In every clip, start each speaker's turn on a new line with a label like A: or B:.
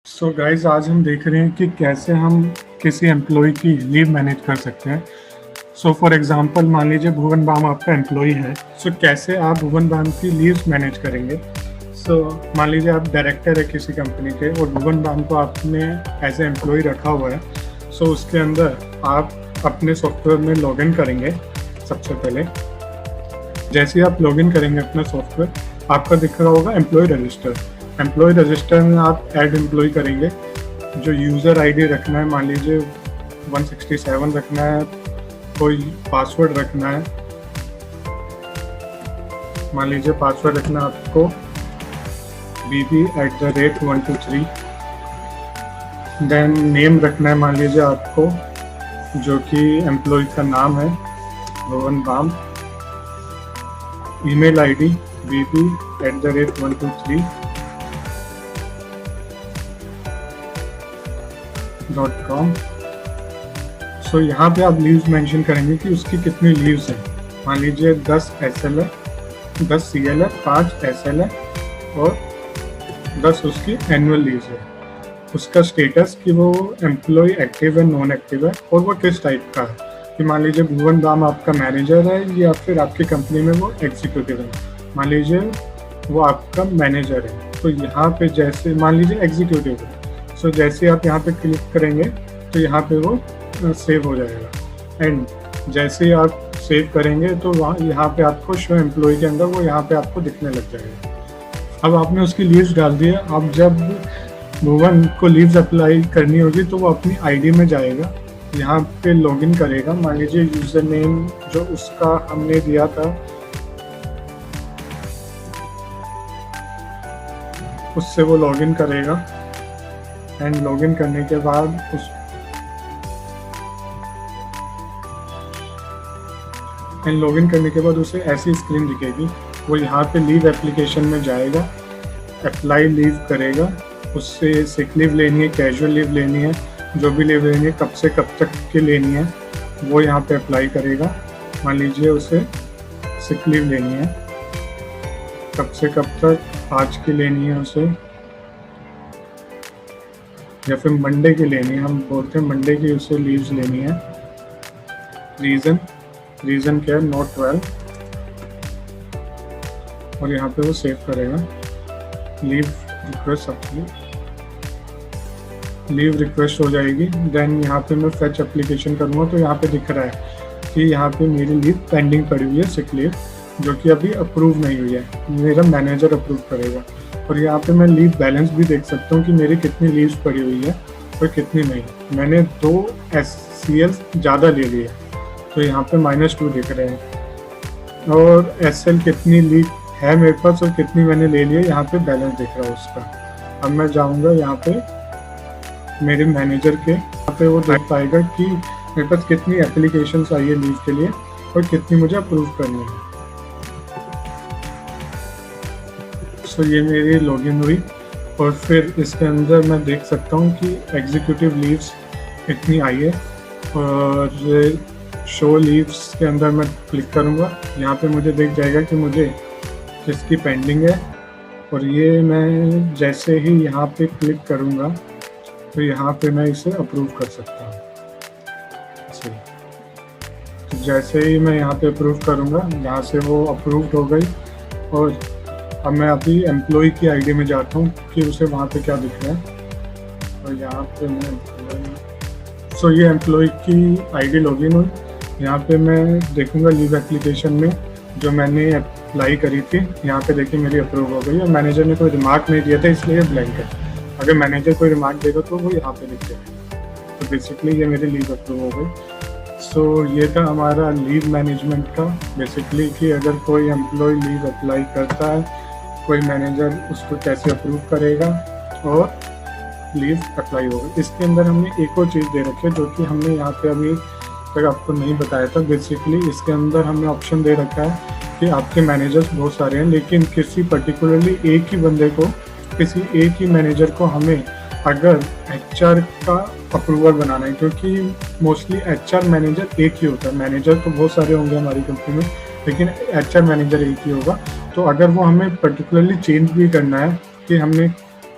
A: So guys, आज हम देख रहे हैं कि कैसे हम किसी एम्प्लॉय की लीव मैनेज कर सकते हैं। सो फॉर एग्जांपल, मान लीजिए भुवन बाम आपका एम्प्लॉय है। सो कैसे आप भुवन बाम की लीव्स मैनेज करेंगे। सो मान लीजिए आप डायरेक्टर है किसी कंपनी के और भुवन बाम को आपने एज ए एम्प्लॉय रखा हुआ है। सो उसके अंदर आप अपने सॉफ्टवेयर में लॉगिन करेंगे। सबसे पहले जैसे ही आप लॉगिन करेंगे अपना सॉफ्टवेयर, आपका दिख रहा होगा एम्प्लॉय रजिस्टर। एम्प्लॉय रजिस्टर में आप ऐड एम्प्लॉय करेंगे। जो यूज़र आईडी रखना है, मान लीजिए 167 रखना है, कोई पासवर्ड रखना है। मान लीजिए पासवर्ड रखना है आपको bb@123। देन नेम रखना है मान लीजिए आपको, जो कि एम्प्लॉय का नाम है भुवन बाम। Email ID bb@123.com। सो यहाँ पे आप लीव्स मेंशन करेंगे कि उसकी कितनी लीव्स हैं। मान लीजिए 10 SL है, 10 CL है, 5 SL है और 10 उसकी एनुअल लीव्स है। उसका स्टेटस कि वो एम्प्लॉय एक्टिव है, नॉन एक्टिव है, और वो किस टाइप का है। कि मान लीजिए भुवन बाम आपका मैनेजर है या फिर आपकी कंपनी में वो एग्जीक्यूटिव है। मान लीजिए वो आपका मैनेजर है, तो यहाँ पे जैसे मान लीजिए एग्जीक्यूटिव है। सो जैसे आप यहाँ पे क्लिक करेंगे तो यहाँ पे वो सेव हो जाएगा। एंड जैसे ही आप सेव करेंगे तो वहाँ यहाँ पे आपको शो एम्प्लॉय के अंदर वो यहाँ पे आपको दिखने लग जाएगा। अब आपने उसकी लीव्स डाल दी है। अब जब भुवन को लीव्स अप्लाई करनी होगी तो वो अपनी आईडी में जाएगा, यहाँ पे लॉगिन करेगा। मान लीजिए यूज़र नेम जो उसका हमने दिया था उससे वो लॉगिन करेगा। एंड लॉगिन करने के बाद उसे ऐसी स्क्रीन दिखेगी। वो यहाँ पे लीव एप्लीकेशन में जाएगा, अप्लाई लीव करेगा। उससे सिक लीव लेनी है, कैजुअल लीव लेनी है, जो भी लीव लेनी है, कब से कब तक की लेनी है, वो यहाँ पे अप्लाई करेगा। मान लीजिए उसे सिक लीव लेनी है, कब से कब तक, आज की लेनी है उसे, या फिर मंडे की लेनी है। हम बोलते हैं मंडे की उसे लीव्स लेनी है। रीज़न क्या है, नॉट 12। और यहाँ पे वो सेव करेगा। लीव रिक्वेस्ट हो जाएगी। देन यहाँ पे मैं फेच एप्लीकेशन करूँगा तो यहाँ पे दिख रहा है कि यहाँ पे मेरी लीव पेंडिंग पड़ी हुई है, सिक लीव, जो कि अभी अप्रूव नहीं हुई है। मेरा मैनेजर अप्रूव करेगा। और यहाँ पे मैं लीव बैलेंस भी देख सकता हूँ कि मेरी कितनी लीव्स पड़ी हुई है और कितनी नहीं। मैंने 2 SCL ज़्यादा ले ली है तो यहाँ पे -2 दिख रहे हैं। और SL कितनी लीव है मेरे पास और कितनी मैंने ले ली है, यहाँ पे बैलेंस दिख रहा है उसका। अब मैं जाऊँगा यहाँ पे मेरे मैनेजर के, यहाँ पे वो देख पाएगा कि मेरे पास कितनी एप्लीकेशंस आई है लीव के लिए और कितनी मुझे अप्रूव करनी है। सो ये मेरी लॉगिन हुई और फिर इसके अंदर मैं देख सकता हूँ कि एग्जीक्यूटिव लीव्स इतनी आई है। और शो लीव्स के अंदर मैं क्लिक करूँगा, यहाँ पे मुझे दिख जाएगा कि मुझे किसकी पेंडिंग है। और ये मैं जैसे ही यहाँ पे क्लिक करूँगा तो यहाँ पे मैं इसे अप्रूव कर सकता हूँ। तो जैसे ही मैं यहाँ पे अप्रूव करूँगा, यहाँ से वो अप्रूव्ड हो गई। और अब मैं अभी एम्प्लॉय की आईडी में जाता हूँ कि उसे वहाँ पे क्या दिख रहा है। और यहाँ पे मैं ये एम्प्लॉय की आईडी लॉगिन हुई। यहाँ पे मैं देखूँगा लीव एप्लीकेशन में जो मैंने अप्लाई करी थी, यहाँ पे देखिए मेरी अप्रूव हो गई। और मैनेजर ने कोई रिमार्क नहीं दिया था इसलिए ब्लैंक है। अगर मैनेजर कोई रिमार्क देगा तो वो यहाँ पे लिख देगा। तो बेसिकली ये मेरी लीव अप्रूव हो गई। सो ये था हमारा लीव मैनेजमेंट का बेसिकली, कि अगर कोई एम्प्लॉय लीव अप्लाई करता है, कोई मैनेजर उसको कैसे अप्रूव करेगा और लीव अप्लाई होगा। इसके अंदर हमने एक और चीज़ दे रखी है जो कि हमने यहाँ पे अभी तक आपको नहीं बताया था। बेसिकली इसके अंदर हमने ऑप्शन दे रखा है कि आपके मैनेजर्स बहुत सारे हैं, लेकिन किसी पर्टिकुलरली एक ही बंदे को, किसी एक ही मैनेजर को हमें अगर HR का अप्रूवल बनाना है, क्योंकि मोस्टली HR मैनेजर एक ही होता है। मैनेजर तो बहुत सारे होंगे हमारी कंपनी में, लेकिन HR मैनेजर एक ही होगा। तो अगर वो हमें पर्टिकुलरली चेंज भी करना है कि हमने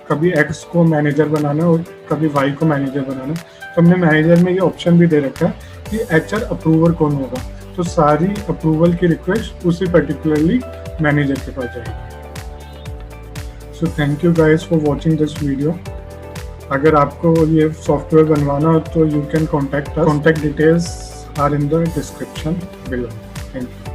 A: कभी एक्स को मैनेजर बनाना है और कभी वाई को मैनेजर बनाना है। तो हमने मैनेजर में ये ऑप्शन भी दे रखा है कि एचआर अप्रूवर कौन होगा, तो सारी अप्रूवल की रिक्वेस्ट उसी पर्टिकुलरली मैनेजर के पास जाएगी। So thank you guys for watching this video. अगर आपको ये सॉफ्टवेयर बनवाना हो तो you can contact us. Contact details are in the description below. Thank you.